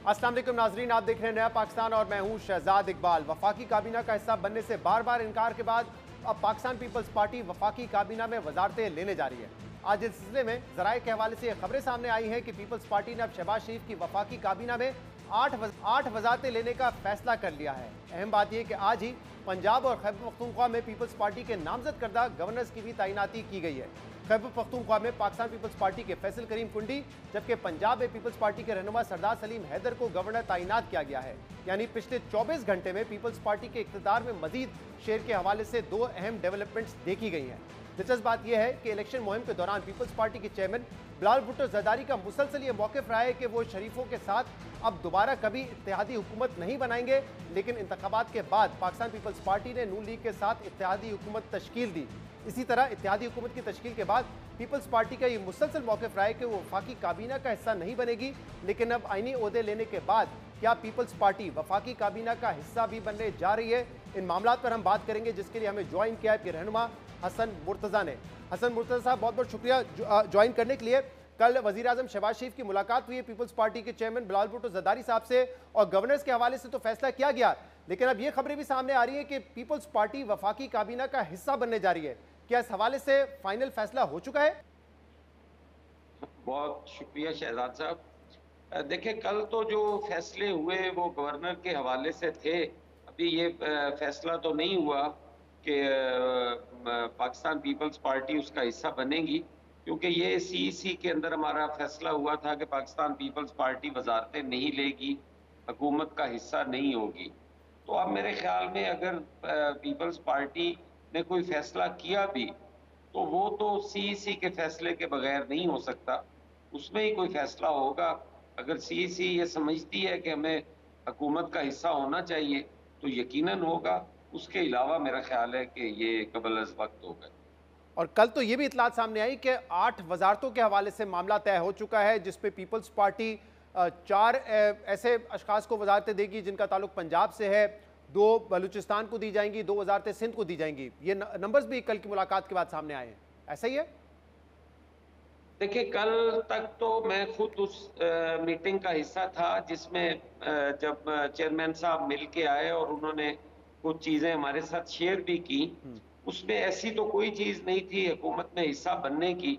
अस्सलाम वालेकुम नाजरीन, आप देख रहे हैं नया पाकिस्तान और मैं हूं शहजाद इकबाल। वफाकी काबीना का हिस्सा बनने से बार बार इनकार के बाद अब पाकिस्तान पीपल्स पार्टी वफाकी काबीना में वजारतें लेने जा रही है। आज इस सिलसिले में जराये के हवाले से खबरें सामने आई हैं कि पीपल्स पार्टी ने अब शहबाज शरीफ की वफाकी काबीना में आठ वजारतें लेने का फैसला कर लिया है। अहम बात यह कि आज ही पंजाब और खैबर पख्तूनख्वा में पीपल्स पार्टी के नामजद करदा गवर्नर्स की भी तैनाती की गई है। खैबर पख्तूनख्वा में पाकिस्तान पीपल्स पार्टी के फैसल करीम कुंडी, जबकि पंजाब में पीपल्स पार्टी के रहनुमा सरदार सलीम हैदर को गवर्नर तैनात किया गया है। यानी पिछले 24 घंटे में पीपल्स पार्टी के इक़्तिदार में मजीद शेर के हवाले से दो अहम डेवलपमेंट्स देखी गई हैं। दिलचस्प बात यह है कि इलेक्शन मुहिम के दौरान पीपल्स पार्टी के चेयरमैन बिलाल भुट्टो जरदारी का मुसलसल ये मौक़िफ़ रहा है कि वो शरीफों के साथ अब दोबारा कभी इत्तेहादी हुकूमत नहीं बनाएंगे, लेकिन इंतखाबात के बाद पाकिस्तान पीपल्स पार्टी ने नून लीग के साथ इत्तेहादी हुकूमत तश्कील दी। इसी तरह इत्तेहादी हुकूमत की तश्कील के बाद पीपल्स पार्टी का ये मुसलसल मौक़िफ़ रहा है कि वो वफाकी काबीना का हिस्सा नहीं बनेगी, लेकिन अब आईनी ओहदे लेने के बाद क्या पीपल्स पार्टी वफाकी काबीना का हिस्सा भी बनने जा रही है? इन मामलों पर हम बात करेंगे, जिसके लिए हमें ज्वाइन किया है रहनुमा हसन मुर्तज़ा ने। हसन मुर्तज़ा साहब, बहुत बहुत शुक्रिया ज्वाइन करने के लिए। कल वज़ीर आज़म शहबाज शरीफ की मुलाकात हुई है पीपल्स पार्टी के चेयरमैन बिलाल भुट्टो जरदारी साहब से और गवर्नर्स के हवाले से तो फैसला किया गया, लेकिन अब ये खबरें भी सामने आ रही हैं कि पीपल्स पार्टी वफाकी काबीना का हिस्सा बनने जा रही है। क्या इस हवाले से फाइनल फैसला हो चुका है? बहुत शुक्रिया शहजाद साहब। देखिए, कल तो जो फैसले हुए वो गवर्नर के हवाले से थे। अभी ये फैसला तो नहीं हुआ कि पाकिस्तान पीपल्स पार्टी उसका हिस्सा बनेगी, क्योंकि ये सीईसी के अंदर हमारा फैसला हुआ था कि पाकिस्तान पीपल्स पार्टी वजारतें नहीं लेगी, हुकूमत का हिस्सा नहीं होगी। तो अब मेरे ख्याल में अगर पीपल्स पार्टी ने कोई फैसला किया भी तो वो तो सीईसी के फैसले के बगैर नहीं हो सकता, उसमें ही कोई फैसला होगा। अगर सीईसी ये समझती है कि हमें हुकूमत का हिस्सा होना चाहिए तो यकीनन होगा, उसके अलावा मेरा ख्याल है कि ये कबल अज़ वक्त होगा। और कल तो ये भी इतलात सामने आई कि 8 वजारतों के हवाले से मामला तय हो चुका है, जिसपे पीपल्स पार्टी 4 ऐसे अशखास को वजारतें देगी जिनका ताल्लुक पंजाब से है, 2 बलूचिस्तान को दी जाएंगी, 2 वजारतें सिंध को दी जाएंगी। ये नंबर्स भी कल की मुलाकात के बाद सामने आए हैं, ऐसा ही है? देखिए, कल तक तो मैं खुद उस मीटिंग का हिस्सा था जिसमें जब चेयरमैन साहब मिल के आए और उन्होंने कुछ चीज़ें हमारे साथ शेयर भी की, उसमें ऐसी तो कोई चीज़ नहीं थी हुकूमत में हिस्सा बनने की।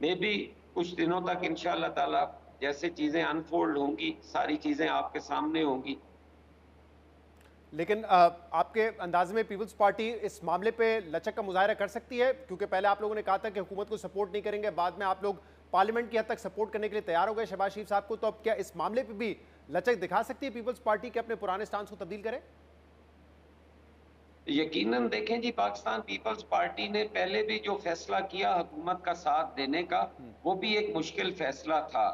मे भी कुछ दिनों तक इंशाअल्लाह ताला जैसे चीज़ें अनफोल्ड होंगी, सारी चीज़ें आपके सामने होंगी। लेकिन आपके अंदाजे में पीपल्स पार्टी इस मामले पे लचक का मुजाहरा कर सकती है? क्योंकि पहले आप लोगों ने कहा था कि हुकूमत को सपोर्ट नहीं करेंगे, बाद में आप लोग पार्लियामेंट की हद तक सपोर्ट करने के लिए तैयार हो गए शहबाज शरीफ साहब को, तो अब क्या इस मामले पे भी लचक दिखा सकती है पीपल्स पार्टी के अपने पुराने स्टांस को तब्दील करें? यकीनन देखें जी, पाकिस्तान पीपल्स पार्टी ने पहले भी जो फैसला किया हुकूमत का साथ देने का, वो भी एक मुश्किल फैसला था,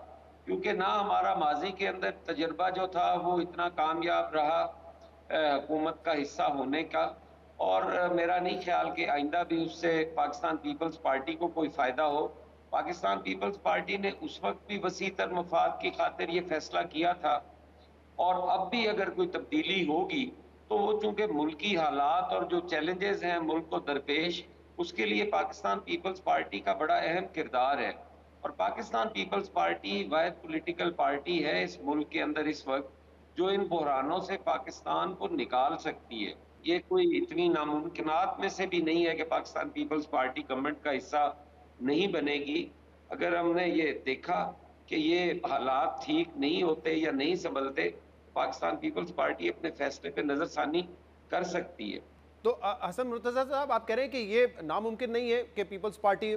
क्योंकि ना हमारा माजी के अंदर तजर्बा जो था वो इतना कामयाब रहा हुकूमत का हिस्सा होने का, और मेरा नहीं ख्याल कि आइंदा भी उससे पाकिस्तान पीपल्स पार्टी को कोई फ़ायदा हो। पाकिस्तान पीपल्स पार्टी ने उस वक्त भी वसीतर मफाद की खातिर ये फैसला किया था, और अब भी अगर कोई तब्दीली होगी तो वो चूंकि मुल्की हालात और जो चैलेंजेस हैं मुल्क को दरपेश, उसके लिए पाकिस्तान पीपल्स पार्टी का बड़ा अहम किरदार है। और पाकिस्तान पीपल्स पार्टी वाहिद पॉलिटिकल पार्टी है इस मुल्क के अंदर इस वक्त जो इन बहरानों से पाकिस्तान को निकाल सकती है। ये कोई इतनी नामुमकिनात में से भी नहीं है कि पाकिस्तान पीपल्स पार्टी गवर्नमेंट का हिस्सा नहीं बनेगी। अगर हमने ये देखा कि ये हालात ठीक नहीं होते या नहीं संभलते, पाकिस्तान पीपल्स पार्टी अपने फैसले पे नजरसानी कर सकती है। तो हसन मुर्तज़ा साहब, आप कह रहे हैं कि ये नामुमकिन नहीं है कि पीपल्स पार्टी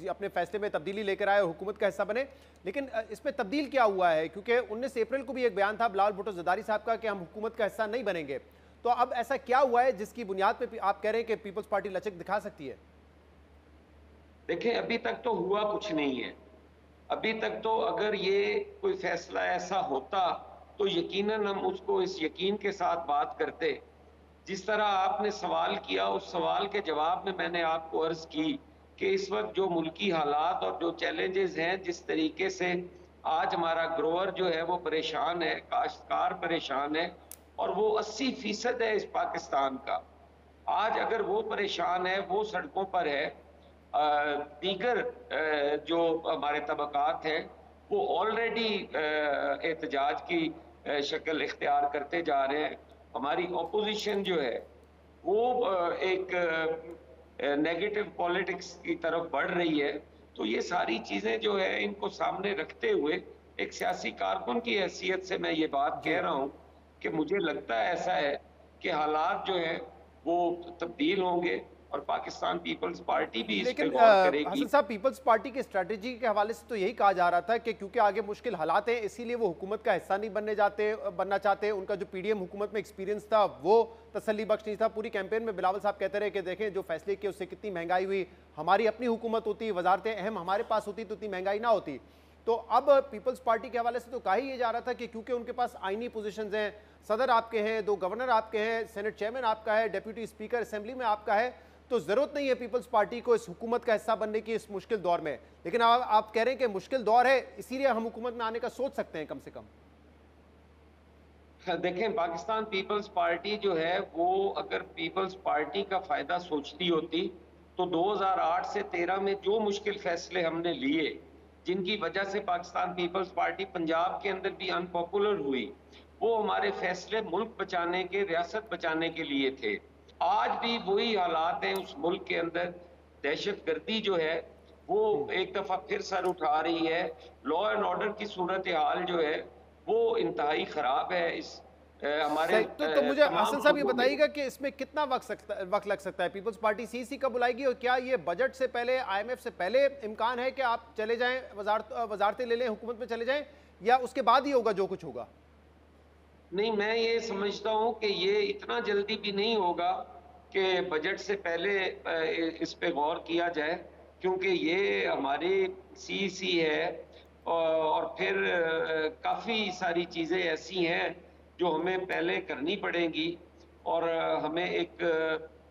अपने फैसले में तब्दीली लेकर आए, हुकूमत का हिस्सा बने, लेकिन इस पर तब्दील क्या हुआ है? क्योंकि 19 अप्रैल को भी एक बयान था बिलाल भुट्टो जरदारी साहब का कि हम हुकूमत का हिस्सा नहीं बनेंगे। तो अब ऐसा क्या हुआ है जिसकी बुनियाद पर आप कह रहे हैं कि पीपल्स पार्टी लचक दिखा सकती है? देखें, अभी तक तो हुआ कुछ नहीं है। अभी तक तो अगर ये कोई फैसला ऐसा होता तो यकीनन हम उसको इस यकीन के साथ बात करते। जिस तरह आपने सवाल किया, उस सवाल के जवाब में मैंने आपको अर्ज की कि इस वक्त जो मुल्की हालात और जो चैलेंजेस हैं, जिस तरीके से आज हमारा ग्रोअर जो है वो परेशान है, काश्तकार परेशान है, और वो 80% है इस पाकिस्तान का। आज अगर वो परेशान है, वो सड़कों पर है, दीगर जो हमारे तबकात हैं वो ऑलरेडी एहतजाज की शक्ल इख्तियार करते जा रहे हैं। हमारी ऑपोजिशन जो है वो एक नेगेटिव पॉलिटिक्स की तरफ बढ़ रही है। तो ये सारी चीजें जो है इनको सामने रखते हुए एक सियासी कारकुन की हैसियत से मैं ये बात जी। कह रहा हूँ कि मुझे लगता है ऐसा है कि हालात जो है वो तब्दील होंगे और पाकिस्तान पीपल्स पार्टी भी इस पे लेकिन गौर करेगी। हसन साहब, पीपल्स पार्टी की स्ट्रेटजी के हवाले से तो यही कहा जा रहा था कि क्योंकि आगे मुश्किल हालात हैं इसीलिए वो हुकूमत का हिस्सा नहीं बनना चाहते। उनका जो पीडीएम हुकूमत में एक्सपीरियंस था वो तसल्ली बख्श नहीं था। पूरी कैंपेन में बिलावल साहब कहते रहे कि देखें जो फैसले किए उससे कितनी महंगाई हुई, हमारी अपनी हुकूमत होती, वजारतें अहम हमारे पास होती तो इतनी महंगाई ना होती। तो अब पीपल्स पार्टी के हवाले से तो कहा ही ये जा रहा था कि क्योंकि उनके पास आईनी पोजीशंस हैं, सदर आपके हैं, 2 गवर्नर आपके हैं, सेनेट चेयरमैन आपका है, डेप्यूटी स्पीकर असेंबली में आपका है, तो जरूरत नहीं है पीपल्स पार्टी को इस हुकूमत का हिस्सा बनने की इस मुश्किल दौर में। लेकिन आप कह रहे हैं कि मुश्किल दौर है इसीलिए हम हुकूमत में आने का सोच सकते हैं कम से कम। देखें, पाकिस्तान पीपल्स पार्टी जो है वो अगर पीपल्स पार्टी का फायदा सोचती होती तो 2008 से 13 में जो मुश्किल फैसले हमने लिए, जिनकी वजह से पाकिस्तान पीपल्स पार्टी पंजाब के अंदर भी अनपॉपुलर हुई, वो हमारे फैसले मुल्क बचाने के, रियासत बचाने के लिए थे। आज भी वही हालात हैं उस मुल्क के अंदर। दहशतगर्दी जो है वो एक दफा फिर सर उठा रही है। लॉ एंड ऑर्डर की सूरत हाल जो है वो इंतहाई खराब है इस हमारे तो मुझे तमाम हसन साहब ये सूबों में। बताइएगा कि इसमें कितना वक्त लग सकता है? पीपल्स पार्टी सीसी कब बुलाएगी और क्या ये बजट से पहले, आईएमएफ से पहले इम्कान है कि आप चले जाएं, वजारतें ले लें, हुकूमत में चले जाएं, या उसके बाद ही होगा जो कुछ होगा? नहीं, मैं ये समझता हूँ कि ये इतना जल्दी भी नहीं होगा कि बजट से पहले इस पे गौर किया जाए, क्योंकि ये हमारी सीईसी है और फिर काफ़ी सारी चीज़ें ऐसी हैं जो हमें पहले करनी पड़ेंगी और हमें एक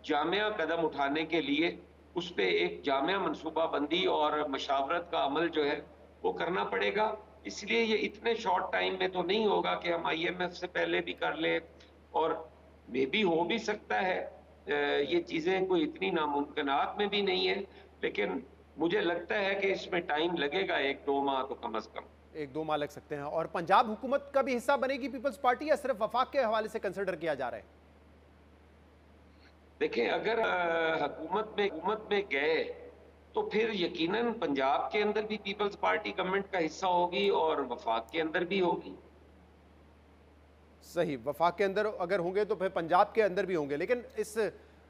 जामिया कदम उठाने के लिए उस पे एक जामिया मनसूबाबंदी और मशावरत का अमल जो है वो करना पड़ेगा। इसलिए ये इतने शॉर्ट टाइम में तो नहीं होगा कि हम आईएमएफ से पहले भी कर लें, और मे बी हो भी सकता है। ये चीज़ें कोई इतनी नामुमकिनात में भी नहीं है, लेकिन मुझे लगता है कि इसमें टाइम लगेगा 1-2 माह तो कम अज़ कम। 1-2 माह लग सकते हैं। और पंजाब हुकूमत का भी हिस्सा बनेगी पीपल्स पार्टी, या सिर्फ वफाक के हवाले से कंसिडर किया जा रहा है? देखें, अगर हुकूमत में गए तो फिर यकीनन पंजाब के अंदर भी पीपल्स पार्टी गवर्नमेंट का हिस्सा होगी और वफाक के अंदर भी होगी। सही, वफाक के अंदर अगर होंगे तो फिर पंजाब के अंदर भी होंगे। लेकिन इस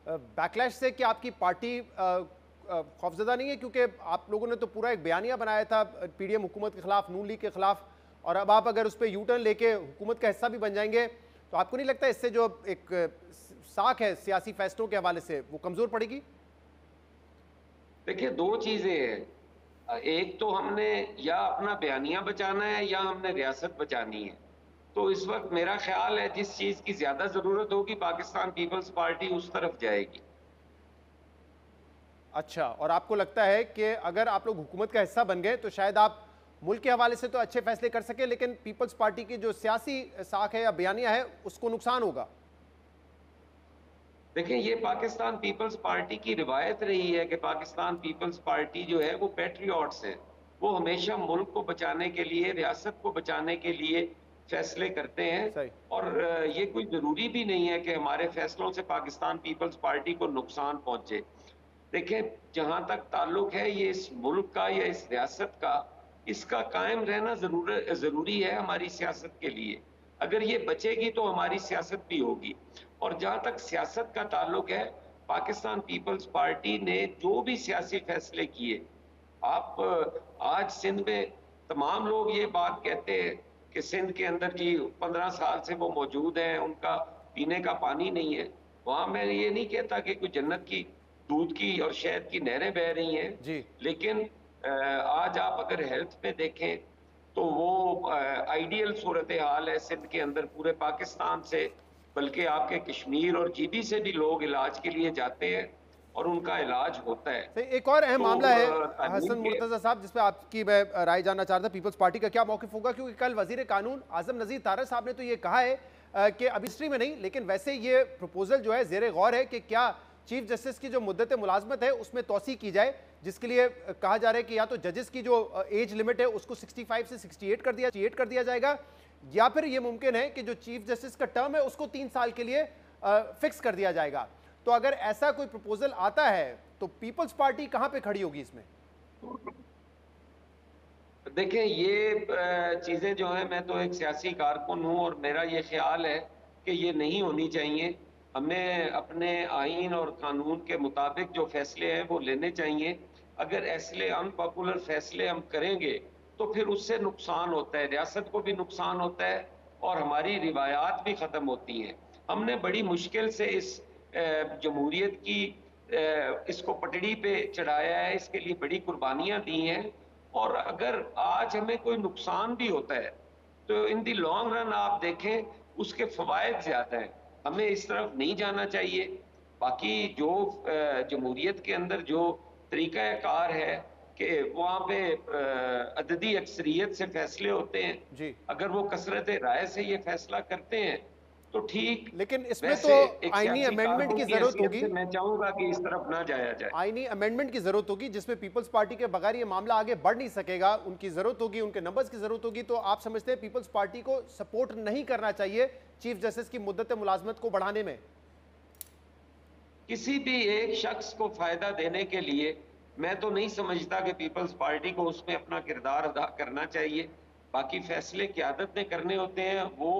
बैकलैश से कि आपकी पार्टी खौफजदा नहीं है? क्योंकि आप लोगों ने तो पूरा एक बयानिया बनाया था पीडीएम हुकूमत के खिलाफ, नून लीग के खिलाफ, और अब आप अगर उस पर यू टर्न लेके हुकूमत का हिस्सा भी बन जाएंगे तो आपको नहीं लगता इससे जो एक साख है सियासी फैसलों के हवाले से वो कमजोर पड़ेगी? देखिए, 2 चीजें हैं। एक तो हमने या अपना बयानिया बचाना है या हमने रियासत बचानी है। तो इस वक्त मेरा ख्याल है जिस चीज की ज्यादा जरूरत होगी पाकिस्तान पीपल्स पार्टी उस तरफ जाएगी। अच्छा, और आपको लगता है कि अगर आप लोग हुकूमत का हिस्सा बन गए तो शायद आप मुल्क के हवाले से तो अच्छे फैसले कर सके, लेकिन पीपल्स पार्टी की जो सियासी साख है या बयानिया है उसको नुकसान होगा? देखिए, ये पाकिस्तान पीपल्स पार्टी की रिवायत रही है कि पाकिस्तान पीपल्स पार्टी जो है वो पैट्रियट्स है। वो हमेशा मुल्क को बचाने के लिए, रियासत को बचाने के लिए फैसले करते हैं। सही। और ये कोई जरूरी भी नहीं है कि हमारे फैसलों से पाकिस्तान पीपल्स पार्टी को नुकसान पहुंचे। देखें, जहां तक ताल्लुक है ये इस मुल्क का या इस रियासत का, इसका कायम रहना जरूरी है हमारी सियासत के लिए। अगर ये बचेगी तो हमारी सियासत भी होगी। और जहां तक सियासत का ताल्लुक है, पाकिस्तान पीपल्स पार्टी ने जो भी सियासी फैसले किए, आप आज सिंध में तमाम लोग ये बात कहते हैं कि सिंध के अंदर जी 15 साल से वो मौजूद हैं, उनका पीने का पानी नहीं है। वहां मैं ये नहीं कहता कि कोई जन्नत की दूध की और शहद की नहरें बह रही हैं जी। लेकिन आज आप अगर हेल्थ पे देखें तो वो आइडियल सूरत हाल है सिंध के अंदर पूरे पाकिस्तान से, बल्कि आपके कश्मीर और जीबी से भी लोग इलाज के लिए जाते हैं और उनका इलाज होता है। तो एक और अहम तो मामला है तालीम हसन के मुर्तजा साहब, जिस पे आपकी मैं राय जानना चाह रहा था, पीपल्स पार्टी का क्या मौकिफ होगा? क्योंकि कल वजीर कानून आजम नजीर तारड़ साहब ने तो ये कहा है कि अब हिस्ट्री में नहीं लेकिन वैसे ये प्रपोजल जो है जेर गौर है कि क्या चीफ जस्टिस की जो मुद्दत मुलाजमत है उसमें तोसी की जाए, जिसके लिए कहा जा रहा है कि या तो जजेस की जो एज लिमिट है उसको 65 से 68 कर दिया जाएगा, या फिर ये मुमकिन है कि जो चीफ जस्टिस का टर्म है उसको 3 साल के लिए फिक्स कर दिया जाएगा। तो अगर ऐसा कोई प्रपोजल आता है तो पीपल्स पार्टी कहां पे खड़ी होगी इसमें? देखें, ये चीजें जो है, मैं तो एक सियासी कारकुन हूं और मेरा ये ख्याल है कि ये नहीं होनी चाहिए। हमें अपने आइन और कानून के मुताबिक जो फैसले हैं वो लेने चाहिए। अगर ऐसे अनपॉपुलर फैसले हम करेंगे तो फिर उससे नुकसान होता है, रियासत को भी नुकसान होता है और हमारी रिवायात भी ख़त्म होती हैं। हमने बड़ी मुश्किल से इस जमहूरियत की इसको पटड़ी पे चढ़ाया है, इसके लिए बड़ी कुर्बानियां दी हैं। और अगर आज हमें कोई नुकसान भी होता है तो इन दी लॉन्ग रन आप देखें उसके फवायद ज्यादा हैं। हमें इस तरफ नहीं जाना चाहिए। बाकी जो जमहूरियत के अंदर जो तरीक़ाकार है कि वहाँ पे अददी अक्सरियत से फैसले होते हैं जी। अगर वो कसरत राय से ये फैसला करते हैं तो ठीक, लेकिन इसमें तो आईनी अमेंडमेंट की जरूरत होगी। मैं चाहूंगा कि इस तरफ ना जाया जाए। आईनी अमेंडमेंट की जरूरत होगी जिसमें पीपल्स पार्टी के बगैर ये मामला आगे बढ़ नहीं सकेगा। उनकी जरूरत होगी, उनके नंबर्स की जरूरत होगी। तो आप समझते हैं पीपल्स पार्टी को सपोर्ट नहीं करना चाहिए चीफ जस्टिस की मुद्दत मुलाजमत को बढ़ाने में? किसी भी एक शख्स को फायदा देने के लिए मैं तो नहीं समझता कि पीपल्स पार्टी को उसमें अपना किरदार अदा करना चाहिए। बाकी फैसले क़यादत ने करने होते हैं, वो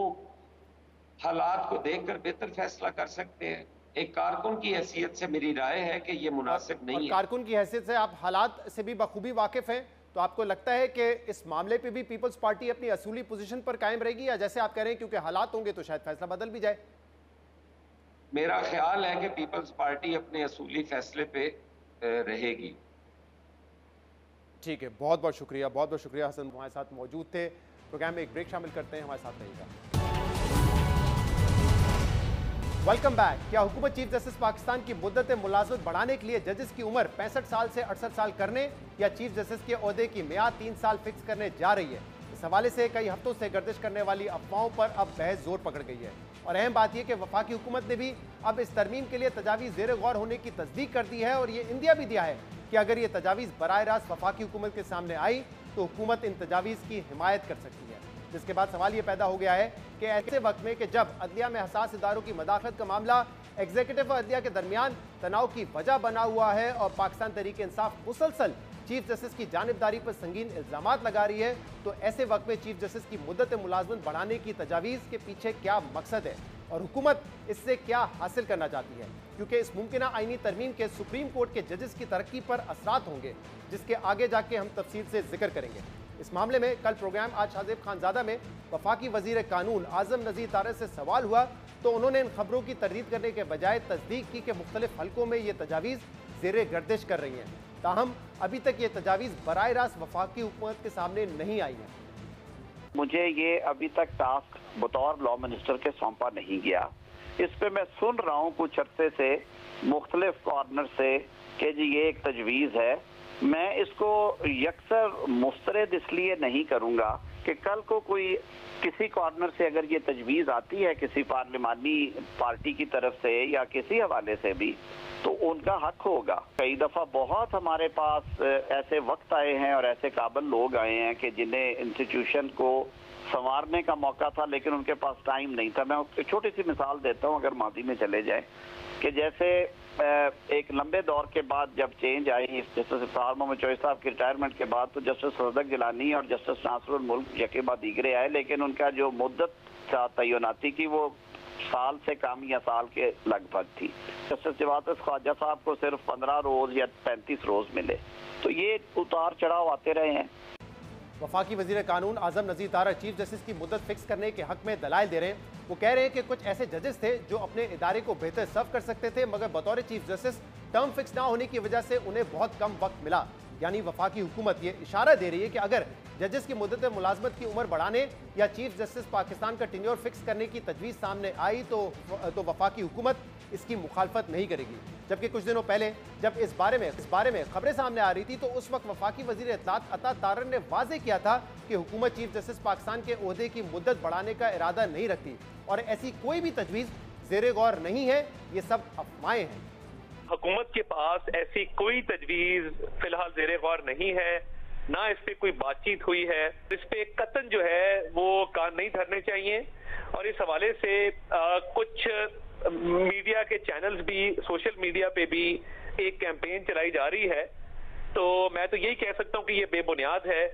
हालात को देखकर बेहतर फैसला कर सकते हैं। एक कारकुन की हैसियत से मेरी राय है कि ये मुनासिब नहीं है। कारकुन की हैसियत से आप हालात से भी बखूबी वाकिफ हैं, तो आपको लगता है कि इस मामले पे भी पीपल्स पार्टी अपनी असूली पोजीशन पर कायम रहेगी, या जैसे आप कह रहे हैं क्योंकि हालात होंगे तो शायद फैसला बदल भी जाए? मेरा ख्याल है कि पीपल्स पार्टी अपने असूली फैसले पे रहेगी। ठीक है, बहुत बहुत शुक्रिया, बहुत बहुत शुक्रिया। हसन हमारे साथ मौजूद थे। प्रोग्राम में एक ब्रेक शामिल करते हैं, हमारे साथ रहिएगा। Welcome back. क्या हुकूमत चीफ जस्टिस पाकिस्तान की मुद्दत मुलाजमत बढ़ाने के लिए जजेस की उम्र 65 साल से 68 साल करने या चीफ जस्टिस के ओहदे की मियाद 3 साल फिक्स करने जा रही है? इस हवाले से कई हफ्तों से गर्दिश करने वाली अफवाहों पर अब बहस जोर पकड़ गई है। और अहम बात यह कि वफाकी हुकूमत ने भी अब इस तरमीम के लिए तजावीज़ ज़ेर गौर होने की तस्दीक कर दी है और ये इंदिया भी दिया है कि अगर ये तजावीज़ बराह रास्त वफाकी हुकूमत के सामने आई तो हुकूमत इन तजावीज़ की हिमायत कर सकती है। जिसके बाद सवाल ये पैदा हो गया है कि ऐसे वक्त में कि जब अदलिया में हसास इदारों की मदाखलत का मामला एग्जीक्यूटिव और अदलिया के दरमियान तनाव की वजह बना हुआ है और पाकिस्तान तहरीक इंसाफ मुसलसल चीफ जस्टिस की जानिबदारी पर संगीन इल्जामात लगा रही है, तो ऐसे वक्त में चीफ जस्टिस की मुद्दत मुलाजमत बढ़ाने की तजावीज़ के पीछे क्या मकसद है और हुकूमत इससे क्या हासिल करना चाहती है? क्योंकि इस मुमकिना आईनी तरमीम के सुप्रीम कोर्ट के जजेस की तरक्की पर असरात होंगे, जिसके आगे जाके हम तफसील से जिक्र करेंगे। इस मामले में कल प्रोग्राम आज शाजिब खानजादा में वफाकी वजीर कानून आजम नज़ीर तारड़ से सवाल हुआ तो उन्होंने इन खबरों की तरदीद करने के बजाय तस्दीक की कि मुख्तलिफ हल्कों में ये तजावीज़ ज़ेर गर्दिश कर रही हैं। ताहम अभी तक ये तजावीज़ बराह रास्त वफाकी हुकूमत के सामने नहीं आई है। मुझे ये अभी तक टास्क बतौर लॉ मिनिस्टर के सौंपा नहीं गया। इस पे मैं सुन रहा हूँ कुछ अरसे से मुख्तलिफ कॉर्नर से कि जी ये एक तजवीज़ है। मैं इसको यकसर मुस्तरद इसलिए नहीं करूँगा कि कल को कोई किसी कॉर्नर से अगर ये तजवीज़ आती है किसी पार्लिमानी पार्टी की तरफ से या किसी हवाले से भी, तो उनका हक होगा। कई दफ़ा बहुत हमारे पास ऐसे वक्त आए हैं और ऐसे काबिल लोग आए हैं कि जिन्हें इंस्टीट्यूशन को संवारने का मौका था लेकिन उनके पास टाइम नहीं था। मैं एक छोटी सी मिसाल देता हूँ, अगर मादी में चले जाए कि जैसे एक लंबे दौर के बाद जब चेंज आई जस्टिस इफ्तार मोहम्मद चौधरी साहब की रिटायरमेंट के बाद, तो जस्टिस सदक गिलानी और जस्टिस नासरुल मुल्क यके बाद दीगरे आए, लेकिन उनका जो मुद्दत था तैनाती की वो साल से कम या साल के लगभग थी। जस्टिस जवाद ख्वाजा साहब को सिर्फ 15 रोज या 35 रोज मिले। तो ये उतार चढ़ाव आते रहे हैं। वफाकी वजीर कानून आजम नज़ीर तारड़ चीफ जस्टिस की मुद्दत फिक्स करने के हक में दलाइल दे रहे हैं। वो कह रहे हैं कि कुछ ऐसे जजेस थे जो अपने इदारे को बेहतर सर्व कर सकते थे, मगर बतौर चीफ जस्टिस टर्म फिक्स ना होने की वजह से उन्हें बहुत कम वक्त मिला। यानी वफाकी हुकूमत ये इशारा दे रही है कि अगर जजेस की मुद्दत मुलाजमत की उम्र बढ़ाने या चीफ जस्टिस पाकिस्तान का टेन्योर फिक्स करने की तजवीज़ सामने आई तो वफाकी हुकूमत इसकी मुखालफत नहीं करेगी। जबकि कुछ दिनों पहले जब इस बारे में खबरें सामने आ रही थी तो उस वक्त वफाकी वजीर इत्तलात अता तारड़ ने वाजे किया था कि हुकूमत चीफ जस्टिस पाकिस्तान के ओहदे की मुद्दत बढ़ाने का इरादा नहीं रखती और ऐसी कोई भी तजवीज़ ज़ेर गौर नहीं है, ये सब अफवाहें हैं। हुकूमत के पास ऐसी कोई तजवीज फिलहाल जेर गौर नहीं है, ना इस पे कोई बातचीत हुई है। इस पे कतन जो है वो कान नहीं धरने चाहिए। और इस हवाले से कुछ मीडिया के चैनल्स भी, सोशल मीडिया पे भी एक कैंपेन चलाई जा रही है, तो मैं तो यही कह सकता हूँ कि ये बेबुनियाद है।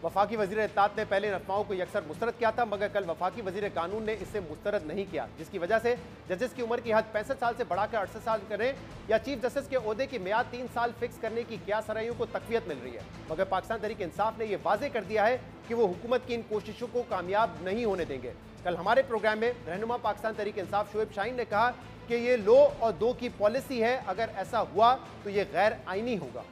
वफाकी वजीर इत्तेलात ने पहले इन अफवाहों को यकसर मुस्तरद किया था, मगर कल वफाकी वजीर कानून ने इसे मुस्तरद नहीं किया, जिसकी वजह से जजेस की उम्र की हद 65 साल से बढ़ाकर 68 साल करें या चीफ जस्टिस के ओहदे की मियाद 3 साल फिक्स करने की क्या सराइयों को तकवीयत मिल रही है। मगर पाकिस्तान तहरीक इंसाफ ने यह वाजे कर दिया है कि वो हुकूमत की इन कोशिशों को कामयाब नहीं होने देंगे। कल हमारे प्रोग्राम में रहनुमा पाकिस्तान तहरीक इंसाफ शोएब शाहीन ने कहा कि ये लो और दो की पॉलिसी है, अगर ऐसा हुआ तो ये गैर आईनी होगा।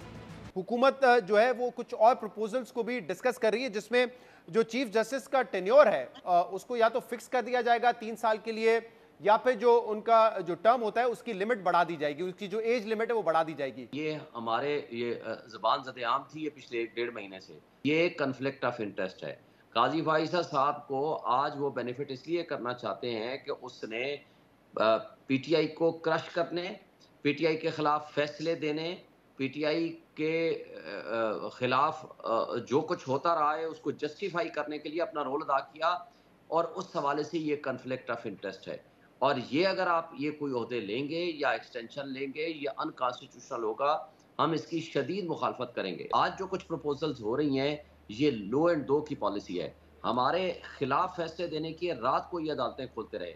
हुकूमत जो है वो कुछ और प्रपोजल्स को भी डिस्कस कर रही है, जिसमें जो चीफ जस्टिस का टेन्योर है उसको या तो फिक्स कर दिया जाएगा 3 साल के लिए, या फिर जो उनका जो टर्म होता है उसकी लिमिट बढ़ा दी जाएगी, उसकी जो एज लिमिट है वो बढ़ा दी जाएगी। ये हमारे ज़बान ज़द-ए-आम थी ये पिछले 1.5 महीने से। ये कन्फ्लिक्ट ऑफ इंटरेस्ट है। काजी फाइज़ा साहब को आज वो बेनिफिट इसलिए करना चाहते हैं कि उसने पीटीआई को क्रश करने, पीटीआई के खिलाफ फैसले देने, पीटीआई के खिलाफ जो कुछ होता रहा है उसको जस्टिफाई करने के लिए अपना रोल अदा किया, और उस हवाले से ये कन्फ्लिक्ट ऑफ इंटरेस्ट है। और ये अगर आप ये कोई ओहदे लेंगे या एक्सटेंशन लेंगे, ये अनकॉन्स्टिट्यूशनल होगा, हम इसकी शदीद मुखालफत करेंगे। आज जो कुछ प्रपोजल्स हो रही हैं ये लो एंड दो की पॉलिसी है। हमारे खिलाफ फैसले देने की रात को ये अदालतें खोलते रहे।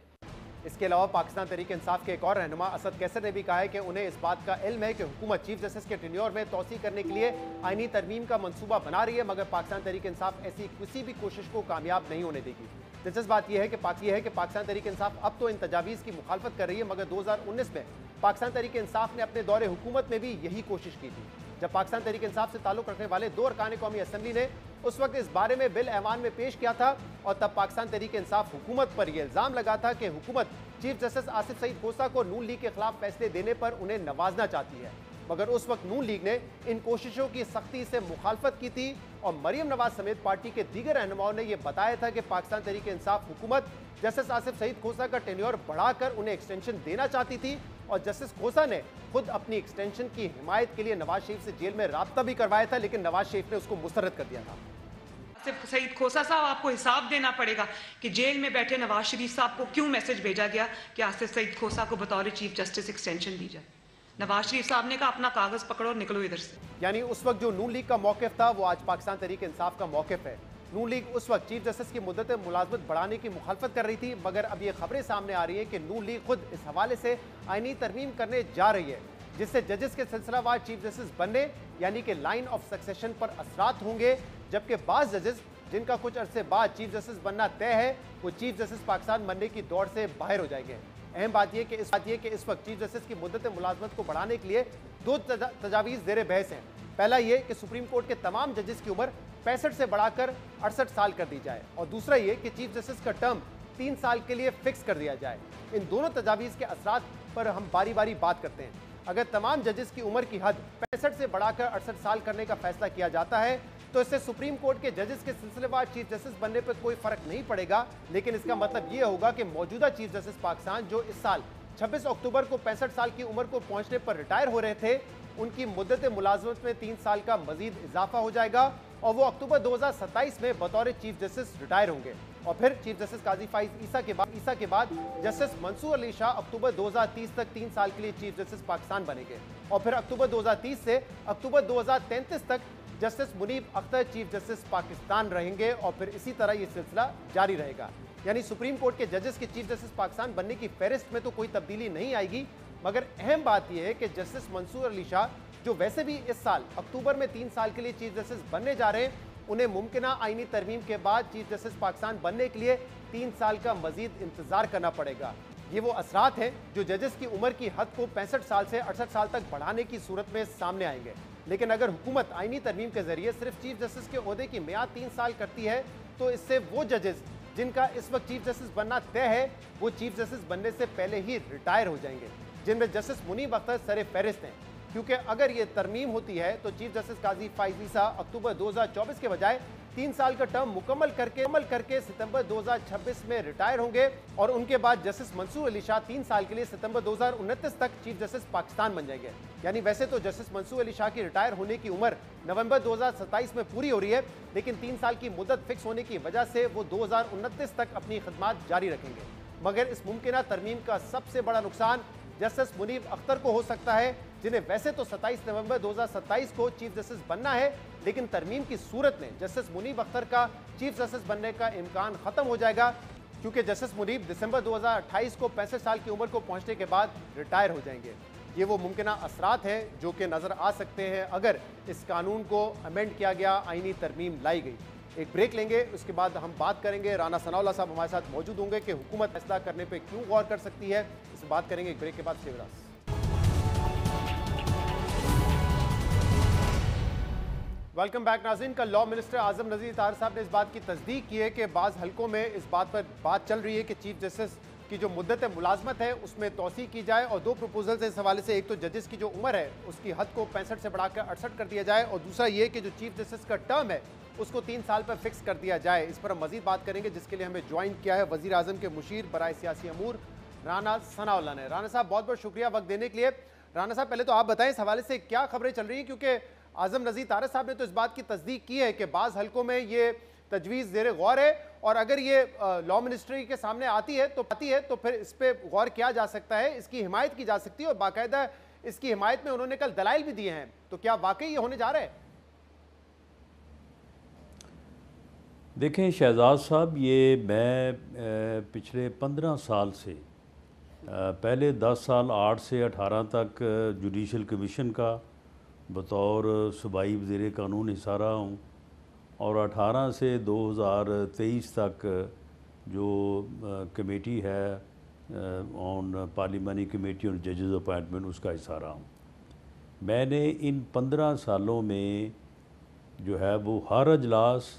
इसके अलावा पाकिस्तान तहरीक इंसाफ के एक और रहनुमा असद कैसर ने भी कहा है कि उन्हें इस बात का इल्म है कि हुकूमत चीफ जस्टिस के टेन्योर में तोसी करने के लिए आईनी तरमीम का मंसूबा बना रही है, मगर पाकिस्तान तहरीक इंसाफ ऐसी किसी भी कोशिश को कामयाब नहीं होने देगी। दिलचस्प बात यह है कि पाकिस्तान तहरीक इंसाफ अब तो इन तजावीज़ की मुखालफत कर रही है, मगर 2019 में पाकिस्तान तहरीक इंसाफ ने अपने दौरे हुकूमत में भी यही कोशिश की थी। जब पाकिस्तान तहरीक इंसाफ से ताल्लुक़ रखने वाले 2 अरकान कौमी असम्बली ने उस वक्त इस बारे में बिल ऐवान में पेश किया था, और तब पाकिस्तान तहरीक इंसाफ हुकूमत पर यह इल्ज़ाम लगा था कि हुकूमत चीफ जस्टिस आसिफ सईद खोसा को नून लीग के खिलाफ फैसले देने पर उन्हें नवाजना चाहती है। मगर उस वक्त नून लीग ने इन कोशिशों की सख्ती से मुखालफत की थी, और मरियम नवाज समेत पार्टी के दीगर रहनुमाओं ने यह बताया था कि पाकिस्तान तहरीक इंसाफ हुकूमत जस्टिस आसिफ सईद खोसा का टेन्योर बढ़ाकर उन्हें एक्सटेंशन देना चाहती थी, और जस्टिस खोसा ने खुद अपनी एक्सटेंशन की हिमायत के लिए नवाज शरीफ से जेल में राब्ता भी करवाया था, लेकिन नवाज शरीफ ने उसको मुस्तरद कर दिया था। आसिफ सईद खोसा साहब, आपको हिसाब देना पड़ेगा कि जेल में बैठे नवाज शरीफ साहब को क्यों मैसेज भेजा गया कि आसिफ सईद खोसा को बतौर चीफ जस्टिस एक्सटेंशन दी जाए। नवाज शरीफ साहब ने कहा अपना कागज पकड़ो और निकलो इधर से। यानी उस वक्त जो नून लीग का मौक़िफ़ था वो आज पाकिस्तान तहरीक इंसाफ का मौक़िफ़ है। नून लीग उस वक्त चीफ जस्टिस की मुद्दत मुलाजमत बढ़ाने की मुखालफत कर रही थी, मगर अब ये खबरें सामने आ रही हैं कि नून लीग खुद इस हवाले से आईनी तरमीम करने जा रही है, जिससे जजेस के सिलसिलावार चीफ जस्टिस बनने यानी कि लाइन ऑफ सक्सेशन पर असरात होंगे, जबकि बाज़ जजेस जिनका कुछ अरसे बाद चीफ जस्टिस बनना तय है वो चीफ जस्टिस पाकिस्तान बनने की दौड़ से बाहर हो जाएंगे। अहम बात यह कि इस वक्त चीफ जस्टिस की मुद्दत मुलाजमत को बढ़ाने के लिए 2 तजावीज़ ज़ेर बहस हैं। पहला ये कि सुप्रीम कोर्ट के तमाम जजेस की उम्र 65 से बढ़ाकर 68 साल कर दी जाए, और दूसरा ये कि चीफ जस्टिस का टर्म 3 साल के लिए फिक्स कर दिया जाए। इन दोनों तजावीज़ के असरात पर हम बारी बारी बात करते हैं। अगर तमाम जजेस की उम्र की हद 65 से बढ़ाकर 68 साल करने का फैसला किया जाता है तो इससे सुप्रीम कोर्ट के जजेस के सिलसिलेवार चीफ जस्टिस बनने पर कोई फर्क नहीं पड़ेगा, लेकिन इसका मतलब ये होगा कि मौजूदा चीफ जस्टिस पाकिस्तान जो इस साल 26 अक्टूबर को 65 साल की उम्र को पहुंचने पर रिटायर हो रहे थे, उनकी मुद्दत मुलाजमत में 3 साल का मजीद इजाफा हो जाएगा, और वो अक्टूबर 2027 में बतौर चीफ जस्टिस रिटायर होंगे। और फिर चीफ जस्टिस काजी फाइज ईसा के बाद जस्टिस मंसूर अली शाह अक्टूबर 2030 तक 3 साल के लिए चीफ जस्टिस पाकिस्तान बनेंगे, और फिर अक्टूबर 2030 से अक्टूबर 2033 तक justice Munib Akhtar chief justice Pakistan रहेंगे, और फिर इसी तरह ये सिलसिला जारी रहेगा। यानी सुप्रीम कोर्ट के जजेस के चीफ जस्टिस पाकिस्तान बनने की फहरिस्त में तो कोई तब्दीली नहीं आएगी, मगर अहम बात यह है कि जस्टिस मंसूर अली शाह जो वैसे भी इस साल अक्टूबर में 3 साल के लिए चीफ जस्टिस बनने जा रहे हैं, उन्हें मुमकिना आईनी तरमीम के बाद चीफ जस्टिस पाकिस्तान बनने के लिए 3 साल का मजीद इंतजार करना पड़ेगा। ये वो असरात हैं जो जजेस की उम्र की हद को 65 साल से 68 साल तक बढ़ाने की सूरत में सामने आएंगे। लेकिन अगर हुकूमत आईनी तरमीम के जरिए सिर्फ चीफ जस्टिस के ओहदे की मियाद 3 साल करती है, तो इससे वो जजेस जिनका इस वक्त चीफ जस्टिस बनना तय है वो चीफ जस्टिस बनने से पहले ही रिटायर हो जाएंगे, जिनमें जस्टिस मुनीब अख्तर सर फहरिस्त हैं। क्योंकि अगर ये तरमीम होती है तो चीफ जस्टिस काजी फाइज ईसा अक्टूबर 2024 के बजाय 3 साल का टर्म मुकम्मल करके सितंबर 2026 में रिटायर होंगे और उनके बाद जस्टिस मंसूर अली शाह 3 साल के लिए सितंबर 2029 तक चीफ जस्टिस पाकिस्तान बन जाएंगे। यानी वैसे तो जस्टिस मंसूर अली शाह की रिटायर होने की उम्र नवंबर 2027 में पूरी हो रही है, लेकिन 3 साल की मुद्दत फिक्स होने की वजह से वो 2029 तक अपनी खिदमत जारी रखेंगे। मगर इस मुमकिना तरमीम का सबसे बड़ा नुकसान जस्टिस मुनीब अख्तर को हो सकता है, जिन्हें वैसे तो 27 नवंबर 2027 को चीफ जस्टिस बनना है, लेकिन तरमीम की सूरत में जस्टिस मुनीब अख्तर का चीफ जस्टिस बनने का इम्कान खत्म हो जाएगा, क्योंकि जस्टिस मुनीब दिसंबर 2028 को 65 साल की उम्र को पहुंचने के बाद रिटायर हो जाएंगे। ये वो मुमकिना असरात हैं जो कि नजर आ सकते हैं अगर इस कानून को अमेंड किया गया, आईनी तरमीम लाई गई। एक ब्रेक लेंगे, उसके बाद हम बात करेंगे। राना सनाउल्लाह साहब हमारे साथ मौजूद होंगे कि हुकूमत फैसला करने पे क्यों गौर कर सकती है, इस बात करेंगे एक ब्रेक के बाद। शिवराज वेलकम बैक नाज़रीन। कल लॉ मिनिस्टर आजम नज़ीर ताहिर साहब ने इस बात की तस्दीक की है कि बाज़ हलकों में इस बात पर बात चल रही है कि चीफ जस्टिस की जो मुद्दत मुलाजमत है उसमें तोसी की जाए, और दो प्रपोजल है इस हवाले से। एक तो जजेस की जो उम्र है उसकी हद को 65 से बढ़ाकर 68 कर दिया जाए, और दूसरा ये कि जो चीफ जस्टिस का टर्म है उसको 3 साल पर फिक्स कर दिया जाए। इस पर हम मजीद बात करेंगे, जिसके लिए हमें ज्वाइन किया है वज़ीर आज़म के मुशीर बराए सियासी अमूर राना सनाउल्लाह ने। राना साहब बहुत बहुत शुक्रिया वक्त देने के लिए। राना साहब पहले तो आप बताएं इस हवाले से क्या खबरें चल रही हैं, क्योंकि आजम नज़ीर तारिक साहब ने तो इस बात की तस्दीक की है कि बाज़ हलकों में ये तजवीज़ ज़ेर गौर है, और अगर ये लॉ मिनिस्ट्री के सामने आती है तो फिर इस पर गौर किया जा सकता है, इसकी हिमायत की जा सकती है, और बाकायदा इसकी हिमायत में उन्होंने कल दलाइल भी दिए हैं। तो क्या वाकई ये होने जा रहा है? देखें शहजाद साहब, ये मैं पिछले 15 साल से पहले 10 साल 8 से 18 तक जुडिशल कमीशन का बतौर सूबाई वज़ीर कानून हिस्सा रहा हूँ, और 18 से 2023 तक जो कमेटी है ऑन पार्लिमानी कमेटी ऑन जजेस अपॉइंटमेंट उसका हिस्सा रहा हूँ। मैंने इन 15 सालों में जो है वो हर अजलास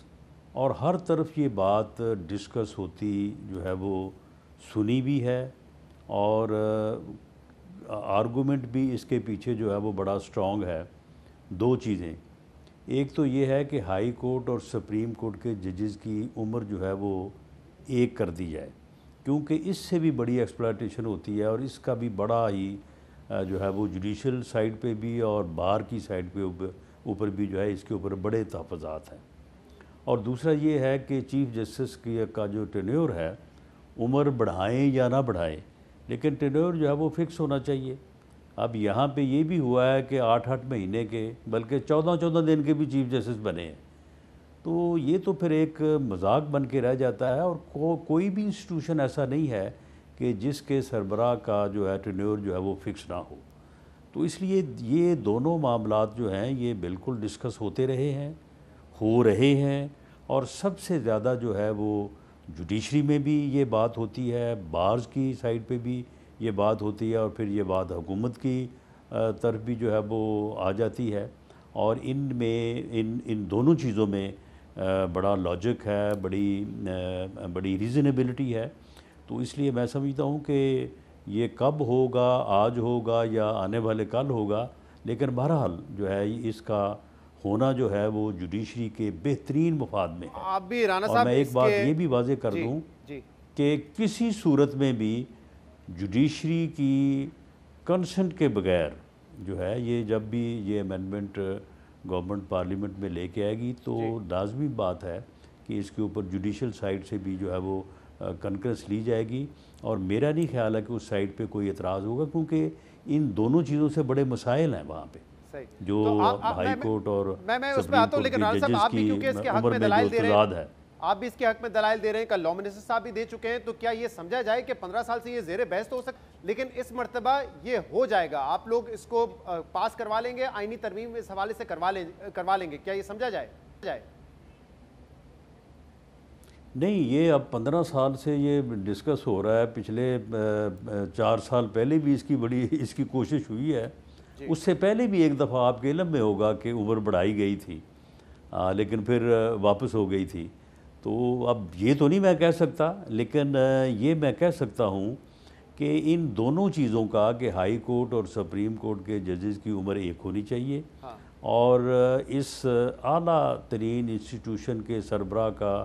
और हर तरफ ये बात डिस्कस होती जो है वो सुनी भी है, और आर्गूमेंट भी इसके पीछे जो है वो बड़ा स्ट्रॉन्ग है। दो चीज़ें, एक तो ये है कि हाई कोर्ट और सुप्रीम कोर्ट के जजेस की उम्र जो है वो एक कर दी जाए, क्योंकि इससे भी बड़ी एक्सप्लॉयटेशन होती है, और इसका भी बड़ा ही जो है वो जुडिशल साइड पे भी और बार की साइड पे ऊपर भी जो है इसके ऊपर बड़े तहफ़्फ़ुज़ात हैं। और दूसरा ये है कि चीफ जस्टिस का जो टेन्योर है, उम्र बढ़ाएं या ना बढ़ाएं, लेकिन टेन्योर जो है वो फिक्स होना चाहिए। अब यहाँ पे ये भी हुआ है कि 8-8 महीने के बल्कि 14-14 दिन के भी चीफ जस्टिस बने हैं, तो ये तो फिर एक मजाक बन के रह जाता है। और कोई भी इंस्टीट्यूशन ऐसा नहीं है कि जिसके सरबराह का जो है टेन्योर जो है वो फिक्स ना हो। तो इसलिए ये दोनों मामलात जो हैं ये बिल्कुल डिस्कस होते रहे हैं, हो रहे हैं, और सबसे ज़्यादा जो है वो जुडिशरी में भी ये बात होती है, बार्स की साइड पे भी ये बात होती है, और फिर ये बात हुकूमत की तरफ भी जो है वो आ जाती है। और इनमें इन दोनों चीज़ों में बड़ा लॉजिक है, बड़ी रीज़नेबिलिटी है। तो इसलिए मैं समझता हूँ कि ये कब होगा, आज होगा या आने वाले कल होगा, लेकिन बहरहाल जो है इसका होना जो है वो जुडिशरी के बेहतरीन मफाद में है। आप भी राना साहब, और मैं एक बात ये भी वाजे कर दूँ कि किसी सूरत में भी जुडिशरी की कंसेंट के बगैर जो है ये जब भी ये अमेंडमेंट गवर्नमेंट पार्लियामेंट में लेके आएगी तो लाजमी बात है कि इसके ऊपर जुडिशल साइड से भी जो है वो कंकरेंस ली जाएगी। और मेरा नहीं ख्याल है कि उस साइड पे कोई एतराज़ होगा, क्योंकि इन दोनों चीज़ों से बड़े मसाइल हैं वहाँ पे जो हाई कोर्ट और सुप्रीम कोर्ट के जजेस की उम्र में जो तजाद है। आप भी इसके हक में दलाइल दे रहे हैं, कल लॉ मिनिस्टर साहब भी दे चुके हैं। तो क्या ये समझा जाए कि 15 साल से ये ज़ेरे बहस तो हो सकता, लेकिन इस मर्तबा ये हो जाएगा, आप लोग इसको पास करवा लेंगे, आईनी तरमीम इस हवाले से करवा लेंगे, क्या ये समझा जाए? नहीं, ये अब 15 साल से ये डिस्कस हो रहा है। पिछले 4 साल पहले भी इसकी कोशिश हुई है। उससे पहले भी एक दफ़ा आपके इल्म में होगा कि उम्र बढ़ाई गई थी, लेकिन फिर वापस हो गई थी। तो अब ये तो नहीं मैं कह सकता, लेकिन ये मैं कह सकता हूँ कि इन दोनों चीज़ों का कि हाई कोर्ट और सुप्रीम कोर्ट के जजेस की उम्र एक होनी चाहिए, और इस आला तरीन इंस्टीट्यूशन के सरबराह का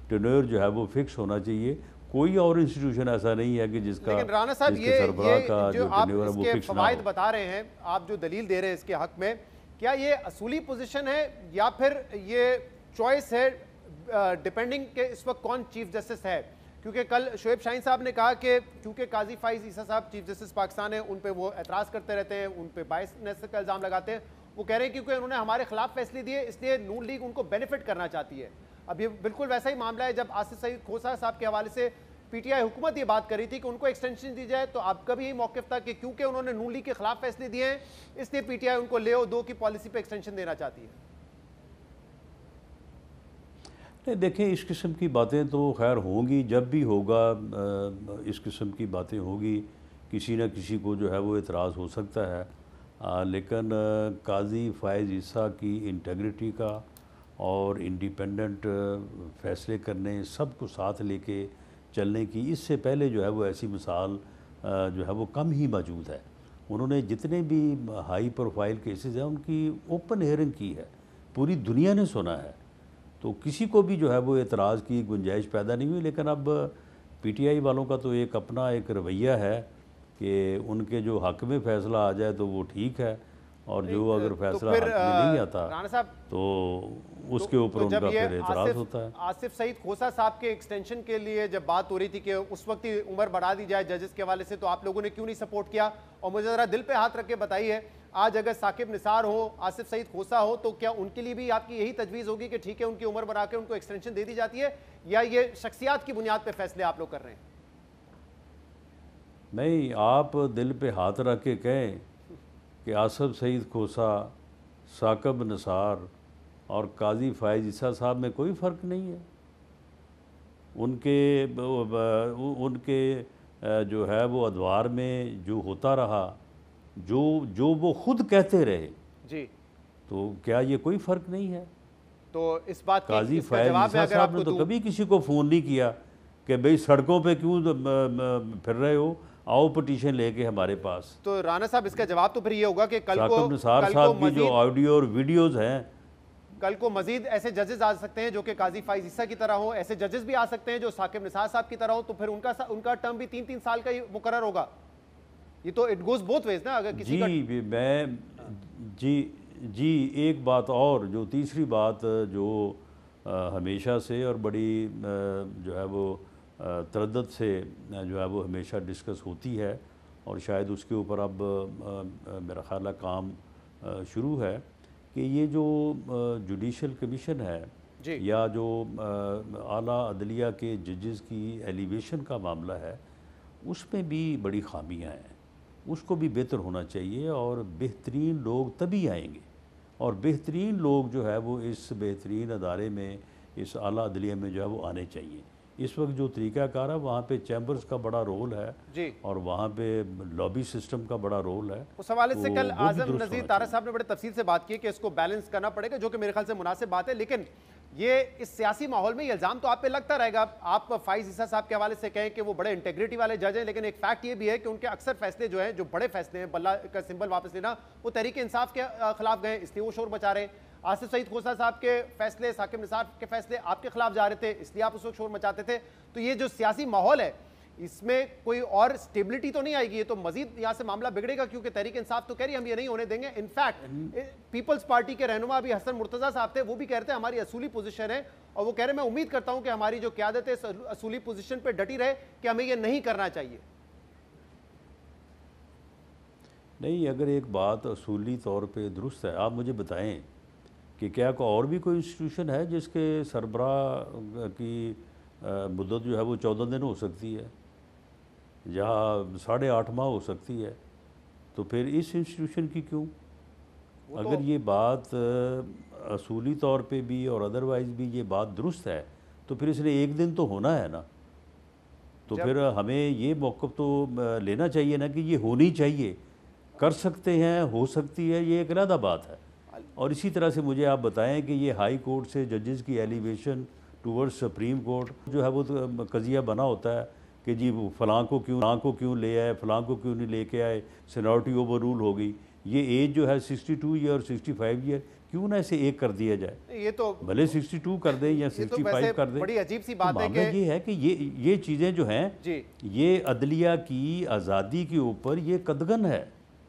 टेन्योर जो है वो फिक्स होना चाहिए। कोई और इंस्टीट्यूशन ऐसा नहीं है कि जिसका लेकिन राणा साहब जिसके सरबराह का जो जो आप टेन्योर है वो इसके फिक्स ना फवायद हो। बता रहे हैं, आप जो दलील दे रहे हैं इसके हक में, क्या ये असूली पोजीशन है या फिर ये चॉइस है डिपेंडिंग के इस वक्त कौन चीफ जस्टिस है? क्योंकि कल शोएब शाहीन साहब ने कहा कि क्योंकि काजी फाइज ईसा साहब चीफ जस्टिस पाकिस्तान है, उन पे वो एतराज़ करते रहते हैं, उन पे बायसनेस का इल्ज़ाम लगाते हैं। वो कह रहे हैं क्योंकि उन्होंने हमारे खिलाफ फैसले दिए इसलिए नून लीग उनको बेनिफिट करना चाहती है। अब ये बिल्कुल वैसा ही मामला है जब आसिफ सईद खोसा साहब के हवाले से पीटीआई हुकूमत ये बात कर रही थी कि उनको एक्सटेंशन दी जाए, तो आपका भी यही मौक़िफ़ था कि क्योंकि उन्होंने नून लीग के खिलाफ फैसले दिए हैं इसलिए पीटीआई उनको ले दो की पॉलिसी पे एक्सटेंशन देना चाहती है। नहीं, देखें, इस किस्म की बातें तो खैर होंगी, जब भी होगा इस किस्म की बातें होगी, किसी न किसी को जो है वो एतराज़ हो सकता है। लेकिन काजी फायज़ ईसा की इंटेग्रिटी का और इंडिपेंडेंट फ़ैसले करने, सब को साथ लेके चलने की इससे पहले जो है वो ऐसी मिसाल जो है वो कम ही मौजूद है। उन्होंने जितने भी हाई प्रोफाइल केसेस हैं उनकी ओपन हेयरिंग की है, पूरी दुनिया ने सुना है, तो किसी को भी जो है वो एतराज़ की गुंजाइश पैदा नहीं हुई। लेकिन अब पीटीआई वालों का तो एक अपना एक रवैया है कि उनके जो हक़ में फ़ैसला आ जाए तो वो ठीक है, और जो अगर फैसला हक़ में नहीं आता राणा साहब तो उसके ऊपर उनका फिर एतराज़ होता है। आसिफ सईद खोसा साहब के एक्सटेंशन के लिए जब बात हो रही थी कि उस वक्त ही उम्र बढ़ा दी जाए जजेस के हवाले से, तो आप लोगों ने क्यों नहीं सपोर्ट किया? और मुझे ज़रा दिल पे हाथ रख के बताइए, आज अगर साकिब निसार हो, आसिफ सईद खोसा हो, तो क्या उनके लिए भी आपकी यही तजवीज़ होगी कि ठीक है उनकी उम्र बढ़ा के उनको एक्सटेंशन दे दी जाती है, या ये शख्सियात की बुनियाद पर फैसले आप लोग कर रहे हैं? नहीं, आप दिल पे हाथ रख के कहें कि आसिफ सईद खोसा, साकिब निसार और काजी फायज़ ईसा साहब में कोई फ़र्क नहीं है। उनके जो है वो अदवार में जो होता रहा, जो वो खुद कहते रहे जी, तो क्या ये कोई फ़र्क नहीं है? तो इस बात की काजी इसका फायज़ जवाब मैं ईसा अगर साहब आपको ने तो दूं, कभी किसी को फ़ोन नहीं किया कि भाई सड़कों पे क्यों फिर रहे हो, आओ पिटीशन लेके हमारे पास। तो राणा साहब इसका जवाब तो फिर ये होगा कि साकिब निसार साहब की जो ऑडियो और वीडियोस हैं, कल को मजीद ऐसे जजेस आ सकते हैं जो कि काजी फायज़ ईसा की तरह हो, ऐसे जजेस भी आ सकते हैं जो साकिब निसार साहब की तरह हो, तो फिर उनका टर्म भी 3-3 साल का ही मुकर्रर होगा। ये तो इट गोज बोथ वेज ना, अगर किसी का जी एक बात और, जो तीसरी बात जो हमेशा से और बड़ी जो है वो तरद्दुद से जो है वो हमेशा डिस्कस होती है, और शायद उसके ऊपर अब मेरा ख्याल है काम शुरू है कि ये जो जुडिशल कमीशन है या जो आला अदलिया के जजेस की एलिवेशन का मामला है, उसमें भी बड़ी खामियां हैं, उसको भी बेहतर होना चाहिए, और बेहतरीन लोग तभी आएंगे, और बेहतरीन लोग जो है वो इस बेहतरीन अदारे में, इस आला अदलिया में जो है वो आने चाहिए। इस वक्त जो तरीक़ाकार है वहाँ पे चैम्बर्स का बड़ा रोल है जी, और वहाँ पे लॉबी सिस्टम का बड़ा रोल है। उस हवाले से तो कल वो भी आजम दुरुस्त नज़ीर होना तारा चाहिए। साहब ने बड़े तफसील से बात की कि इसको बैलेंस करना पड़ेगा, जो कि मेरे ख्याल से मुनासिब बात है। लेकिन ये इस सियासी माहौल में ये इल्ज़ाम तो आप पे लगता रहेगा। आप फायज़ ईसा साहब के हवाले से कहें कि वो बड़े इंटेग्रिटी वाले जज हैं, लेकिन एक फैक्ट ये भी है कि उनके अक्सर फैसले जो हैं, जो बड़े फैसले हैं, बल्ला का सिंबल वापस लेना, वो तहरीक इंसाफ के खिलाफ गए, इसलिए वो शोर मचा रहे। आसिफ सईद खोसा साहब के फैसले, साकिब निसार के फैसले आपके खिलाफ जा रहे थे, इसलिए आप उस वक्त शोर मचाते थे। तो ये जो सियासी माहौल है, इसमें कोई और स्टेबिलिटी तो नहीं आएगी, ये तो मजीद यहाँ से मामला बिगड़ेगा, क्योंकि तहरीक इंसाफ तो कह रही है हम ये नहीं होने देंगे। इनफैक्ट पीपल्स पार्टी के रहनुमा अभी हसन मुर्तजा साहब थे, वो भी कहते हैं हमारी असूली पोजीशन है, और वो कह रहे हैं मैं उम्मीद करता हूं कि हमारी जो क़यादत है असूली पोजीशन पे डटी रहे कि हमें ये नहीं करना चाहिए। नहीं, अगर एक बात असूली तौर पे दुरुस्त है, आप मुझे बताएं कि क्या और भी कोई इंस्टीट्यूशन है जिसके सरबराह की मुद्दत जो है वो 14 दिन हो सकती है, जहाँ 8.5 माह हो सकती है, तो फिर इस इंस्टीट्यूशन की क्यों? अगर ये बात असूली तौर पे भी और अदरवाइज़ भी ये बात दुरुस्त है, तो फिर इसने एक दिन तो होना है ना। तो फिर हमें ये मौक़िफ़ तो लेना चाहिए ना कि ये होनी चाहिए, कर सकते हैं, हो सकती है, ये एक अलग बात है। और इसी तरह से मुझे आप बताएं कि ये हाई कोर्ट से जजेस की एलिवेशन टूवर्ड्स सुप्रीम कोर्ट जो है वो तो कज़िया बना होता है कि जी फ़लाँ को क्यों ले आए, फ़लाँ को क्यों नहीं लेके आए, सीनियरिटी ओवर रूल हो गई। ये एज जो है 62 ईयर और 65 ईयर क्यों ना इसे एक कर दिया जाए। ये तो भले 62 कर दें या 65 कर दें। बड़ी अजीब सी बात है कि ये है कि ये चीज़ें जो हैं जी, ये अदलिया की आज़ादी के ऊपर ये कदगन है।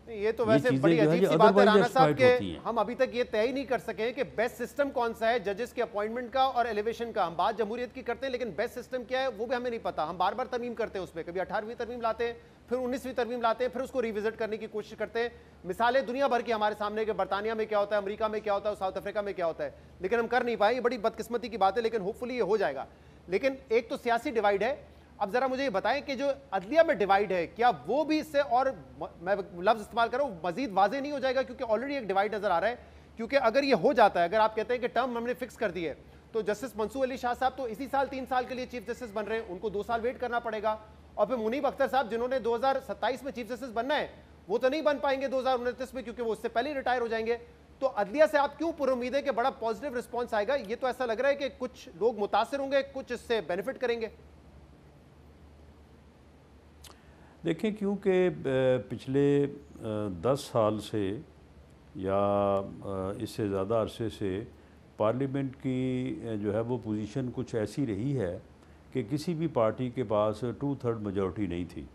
ये तो वैसे बड़ी अजीब सी बात है राणा साहब के हम अभी तक ये तय ही नहीं कर सके कि बेस्ट सिस्टम कौन सा है जजेस के अपॉइंटमेंट का और एलिवेशन का। हम बात जमहूरियत की करते हैं लेकिन बेस्ट सिस्टम क्या है वो भी हमें नहीं पता। हम बार बार तरमीम करते हैं उसमें, कभी 18वीं तरमीम लाते हैं, फिर 19वीं तरमीम लाते हैं, फिर उसको रिविजिट करने की कोशिश करते हैं। मिसालें दुनिया भर की हमारे सामने कि बरतानिया में क्या होता है, अमेरिका में क्या होता है, साउथ अफ्रीका में क्या होता है, लेकिन हम कर नहीं पाए। ये बड़ी बदकिस्मती की बात है, लेकिन होपफुली ये हो जाएगा। लेकिन एक तो सियासी डिवाइड है। अब जरा मुझे ये बताएं कि जो अदलिया में डिवाइड है क्या वो भी इससे और मैं लफ्ज इस्तेमाल कर रहा हूं मजीद वाजे नहीं हो जाएगा, क्योंकि ऑलरेडी एक डिवाइड नजर आ रहा है। क्योंकि अगर ये हो जाता है, अगर आप कहते हैं कि टर्म हमने फिक्स कर दी है, तो जस्टिस मंसूर अली शाह साहब तो इसी साल 3 साल के लिए चीफ जस्टिस बन रहे हैं, उनको 2 साल वेट करना पड़ेगा। और फिर मुनीब अख्तर साहब जिन्होंने 2027 में चीफ जस्टिस बनना है वो तो नहीं बन पाएंगे 2029 में, क्योंकि वो उससे पहले रिटायर हो जाएंगे। तो अदलिया से आप क्यों पुरुमीद है कि बड़ा पॉजिटिव रिस्पॉन्स आएगा? ये तो ऐसा लग रहा है कि कुछ लोग मुतासिर होंगे, कुछ इससे बेनिफिट करेंगे। देखें, क्योंकि पिछले 10 साल से या इससे ज़्यादा अरसे से पार्लियामेंट की जो है वो पोजीशन कुछ ऐसी रही है कि किसी भी पार्टी के पास 2/3 मेजॉरिटी नहीं थी।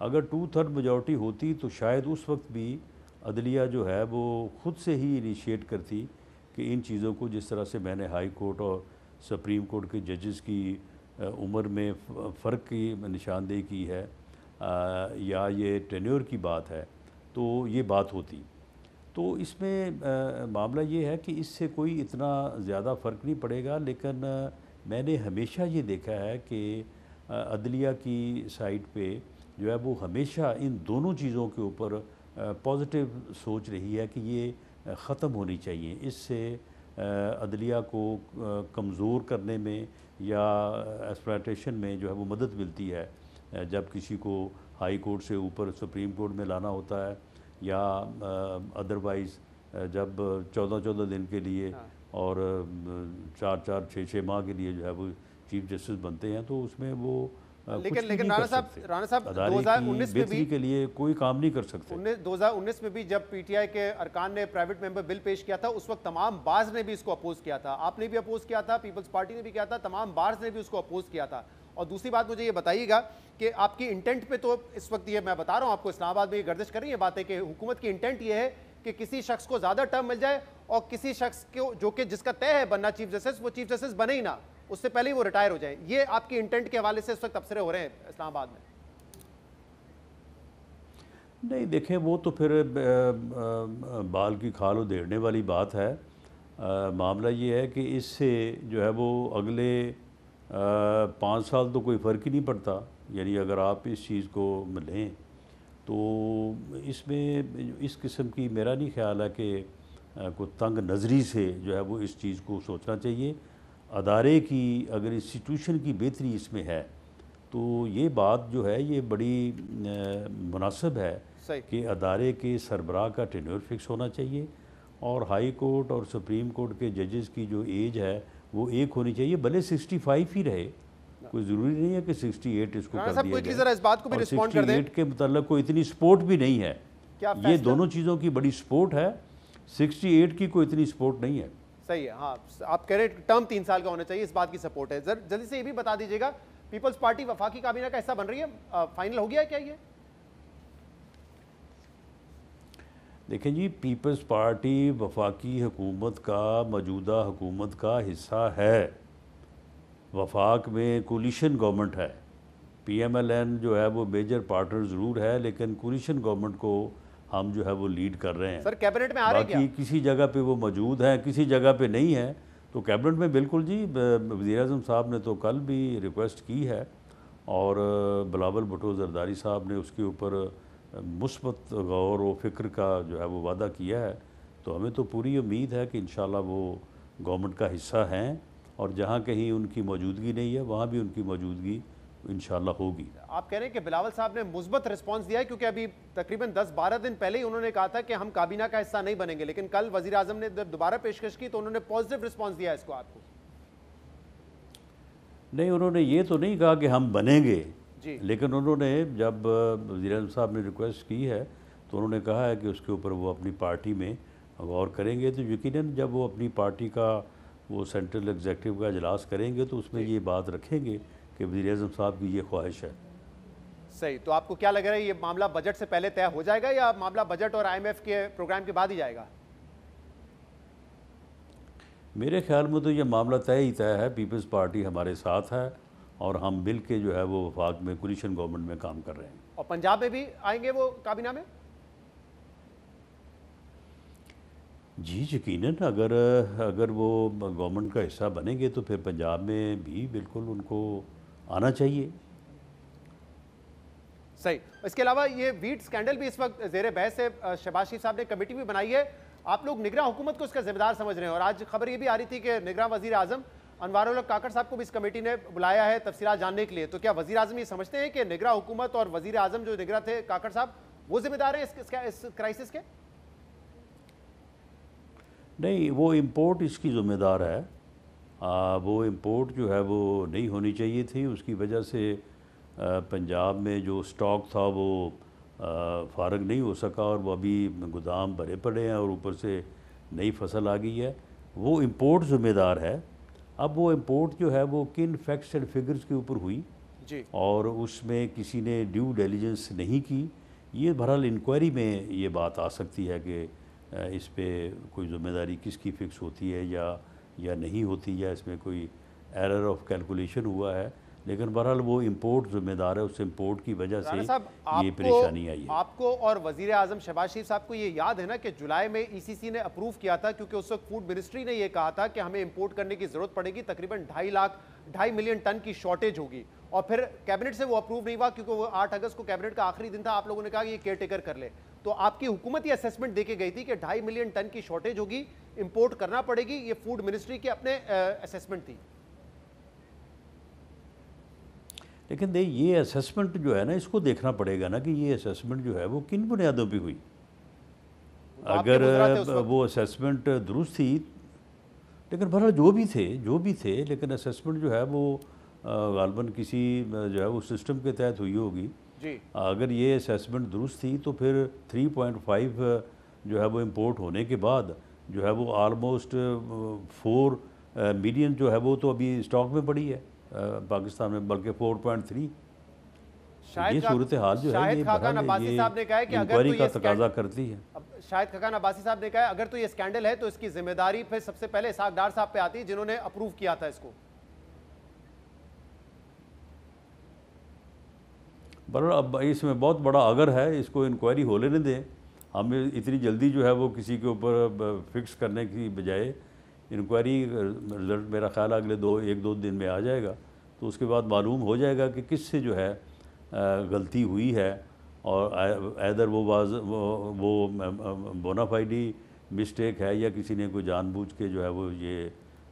अगर 2/3 मेजॉरिटी होती तो शायद उस वक्त भी अदलिया जो है वो ख़ुद से ही इनिशिएट करती कि इन चीज़ों को, जिस तरह से मैंने हाई कोर्ट और सुप्रीम कोर्ट के जजेस की उम्र में फ़र्क की निशानदेही की है या ये टेन्योर की बात है, तो ये बात होती। तो इसमें मामला ये है कि इससे कोई इतना ज़्यादा फ़र्क नहीं पड़ेगा। लेकिन मैंने हमेशा ये देखा है कि अदलिया की साइड पे जो है वो हमेशा इन दोनों चीज़ों के ऊपर पॉजिटिव सोच रही है कि ये ख़त्म होनी चाहिए। इससे अदलिया को कमज़ोर करने में या एक्सप्लॉयटेशन में जो है वो मदद मिलती है। जब किसी को हाई कोर्ट से ऊपर सुप्रीम कोर्ट में लाना होता है या अदरवाइज़ जब 14-14 दिन के लिए और 4-4, 6-6 माह के लिए जो है वो चीफ जस्टिस बनते हैं, तो उसमें वो लेकिन राणा साहब 2019 में भी के लिए कोई काम नहीं कर सकते। 2019 में भी जब पीटीआई के अरकान ने प्राइवेट मेंबर बिल पेश किया था, उस वक्त तमाम बार्स ने भी इसको अपोज किया था। आपने भी अपोज किया था, पीपल्स पार्टी ने भी किया था, तमाम बार्स ने भी उसको अपोज किया था। और दूसरी बात मुझे ये बताइएगा कि आपकी इंटेंट पे तो इस वक्त ये मैं बता रहा हूँ आपको, इस्लामाबाद में ये गर्दिश कर रही है बातें कि हुकूमत की इंटेंट ये है कि किसी शख्स को ज़्यादा टर्म मिल जाए और किसी शख्स को जो कि जिसका तय है बनना चीफ जस्टिस, वो चीफ जस्टिस बने ही ना, उससे पहले ही वो रिटायर हो जाए। ये आपकी इंटेंट के हवाले से इस वक्त तबसरे हो रहे हैं इस्लामाबाद में। नहीं देखें, वो तो फिर बाल की खाल उधेड़ने वाली बात है। मामला ये है कि इससे जो है वो अगले 5 साल तो कोई फ़र्क ही नहीं पड़ता। यानी अगर आप इस चीज़ को लें तो इसमें इस किस्म की मेरा नहीं ख्याल है कि कोई तंग नज़री से जो है वो इस चीज़ को सोचना चाहिए। अदारे की अगर इंस्टीट्यूशन की बेहतरी इसमें है तो ये बात जो है ये बड़ी मुनासिब है कि अदारे के सरबराह का टेन्योर फिक्स होना चाहिए और हाई कोर्ट और सुप्रीम कोर्ट के जजेस की जो एज है वो एक होनी चाहिए, भले 65 ही रहे, कोई ज़रूरी नहीं है कि 68 इसको कर दिया जाए। जरा इस बात को भी रिस्पॉन्ड कर दें। 68 के मतलब कोई इतनी सपोर्ट भी नहीं है। ये दोनों चीज़ों की बड़ी सपोर्ट है, 68 की कोई इतनी सपोर्ट नहीं है। सही है, हाँ आप कह रहे टर्म 3 साल का होना चाहिए, इस बात की सपोर्ट है। जल्दी से ये भी बता दीजिएगा, पीपल्स पार्टी वफाकी काबीना का हिस्सा बन रही है, फाइनल हो गया है क्या ये? देखें जी, पीपल्स पार्टी वफाकी हुकूमत का, मौजूदा हुकूमत का हिस्सा है। वफाक में कोलिशन गवर्नमेंट है, PMLN जो है वो मेजर पार्टनर ज़रूर है, लेकिन कोलिशन गवर्नमेंट को हम जो है वो लीड कर रहे हैं। सर कैबिनेट में आ रहे हैं क्या? बाकी किसी जगह पे वो मौजूद हैं, किसी जगह पे नहीं है, तो कैबिनेट में बिल्कुल जी। वज़ीर-ए-आज़म साहब ने तो कल भी रिक्वेस्ट की है और बिलावल भुट्टो ज़रदारी साहब ने उसके ऊपर मुस्बत गौर व फ़िक्र का जो है वो वादा किया है। तो हमें तो पूरी उम्मीद है कि इंशाल्लाह वो गवर्नमेंट का हिस्सा हैं और जहाँ कहीं उनकी मौजूदगी नहीं है वहाँ भी उनकी मौजूदगी इंशाल्लाह होगी। आप कह रहे हैं कि बिलावल साहब ने मुस्बत रिस्पांस दिया है, क्योंकि अभी तकरीबन 10-12 दिन पहले ही उन्होंने कहा था कि हम काबीना का हिस्सा नहीं बनेंगे, लेकिन कल वज़ीर आज़म ने जब दोबारा पेशकश की तो उन्होंने पॉजिटिव रिस्पांस दिया इसको आपको। नहीं, उन्होंने ये तो नहीं कहा कि हम बनेंगे, जी। लेकिन उन्होंने जब वज़ीर आज़म साहब ने रिक्वेस्ट की है तो उन्होंने कहा है कि उसके ऊपर वो अपनी पार्टी में गौर करेंगे। तो यकीनन जब वो अपनी पार्टी का वो सेंट्रल एग्जीक्यूटिव का इजलास करेंगे तो उसमें ये बात रखेंगे कि वज़ीर-ए-आज़म साहब की ये ख्वाहिश है। सही, तो आपको क्या लग रहा है, ये मामला बजट से पहले तय हो जाएगा या मामला बजट और IMF के प्रोग्राम के बाद ही जाएगा? मेरे ख्याल में तो ये मामला तय ही तय है। पीपल्स पार्टी हमारे साथ है और हम मिल के जो है वो वफाक में कोलिशन गवर्नमेंट में काम कर रहे हैं। और पंजाब में भी आएंगे वो काबीना में? जी यकीनन, अगर वो गवर्नमेंट का हिस्सा बनेंगे तो फिर पंजाब में भी बिल्कुल उनको आना चाहिए। सही। इसके अलावा ये वीट स्कैंडल भी इस वक्त ज़ेरे बहस है। शहबाज शरीफ साहब ने कमेटी भी बनाई है, आप लोग निगरान हुकूमत को इसका जिम्मेदार समझ रहे हैं और आज खबर ये भी आ रही थी कि निगरान वजीर आजम अनवारुल हक काकड़ साहब को भी इस कमेटी ने बुलाया है तफसीलात जानने के लिए। तो क्या वजीर आजम ये समझते हैं कि निगरान हुकूमत और वजीर आजम जो निगरान थे काकड़ साहब वो जिम्मेदार हैं इस क्राइसिस के? नहीं, वो इम्पोर्ट इसकी ज़िम्मेदार है। वो इम्पोर्ट जो है वो नहीं होनी चाहिए थी, उसकी वजह से पंजाब में जो स्टॉक था वो फ़ारग नहीं हो सका और वो अभी गोदाम भरे पड़े हैं और ऊपर से नई फसल आ गई है। वो इम्पोर्ट ज़िम्मेदार है। अब वो इम्पोर्ट जो है वो किन फैक्ट्स एंड फिगर्स के ऊपर हुई जी, और उसमें किसी ने ड्यू डिलिजेंस नहीं की, ये बहरहाल इंक्वायरी में ये बात आ सकती है कि इस पे कोई ज़िम्मेदारी किसकी फ़िक्स होती है या नहीं होती, या इसमें कोई एरर ऑफ कैलकुलेशन हुआ है। लेकिन बहरहाल वो इम्पोर्ट ज़िम्मेदार है, उस इम्पोर्ट की वजह से ये परेशानी आई है। आपको और वज़ीर आज़म शहबाज शरीफ साहब को ये याद है ना कि जुलाई में ECC ने अप्रूव किया था, क्योंकि उस वक्त फूड मिनिस्ट्री ने ये कहा था कि हमें इंपोर्ट करने की ज़रूरत पड़ेगी, तकरीबन 2.5 मिलियन टन की शॉर्टेज होगी। और फिर कैबिनेट से वो अप्रूव नहीं हुआ क्योंकि वो 8 अगस्त को कैबिनेट का आखिरी दिन था। आप लोगों ने कहा कि ये केयर टेकर कर ले। तो आपकी हुकूमत ये असेसमेंट देके गई थी कि 2.5 मिलियन टन की शॉर्टेज होगी, इंपोर्ट करना पड़ेगी। ये फूड मिनिस्ट्री की अपने असेसमेंट थी। लेकिन ये असेसमेंट जो है ना, इसको देखना पड़ेगा ना कि ये असेसमेंट जो है वो किन बुनियादों पे हुई। अगर वो असेसमेंट दुरुस्त थी, लेकिन बहरहाल जो भी थे लेकिन असेसमेंट जो है वो गालबन किसी जो है वो सिस्टम के तहत हुई होगी जी। अगर ये असेसमेंट दुरुस्त थी तो फिर 3.5 जो है वो इम्पोर्ट होने के बाद जो है वो आलमोस्ट 4 मिलियन जो है वो तो अभी स्टॉक में पड़ी है पाकिस्तान में, बल्कि 4.3। ये सूरत हाल जो है ये इंक्वायरी का तकाजा करती है। शाहिद खाकान अब्बासी साहब ने कहा है अगर तो ये स्कैंडल है तो इसकी जिम्मेदारी फिर सबसे पहले इसहाक डार साहब पे आती है, जिन्होंने अप्रूव किया था इसको। पर अब इसमें बहुत बड़ा अगर है, इसको इंक्वायरी हो लेने दें। हमें इतनी जल्दी जो है वो किसी के ऊपर फिक्स करने की बजाय इंक्वायरी रिजल्ट मेरा ख्याल अगले 1-2 दिन में आ जाएगा, तो उसके बाद मालूम हो जाएगा कि किससे जो है गलती हुई है और ऐदर वो बोनाफाइडी मिस्टेक है या किसी ने कोई जानबूझ के जो है वो ये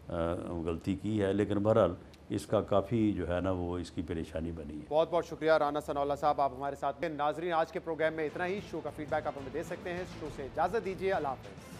गलती की है। लेकिन बहरहाल इसका काफ़ी जो है ना वो इसकी परेशानी बनी है। बहुत बहुत शुक्रिया राना सनाउल्लाह साहब, आप हमारे साथ हैं। नाजरीन, आज के प्रोग्राम में इतना ही। शो का फीडबैक आप हमें दे सकते हैं। शो से इजाज़त दीजिए, अल्लाह हाफ़िज़।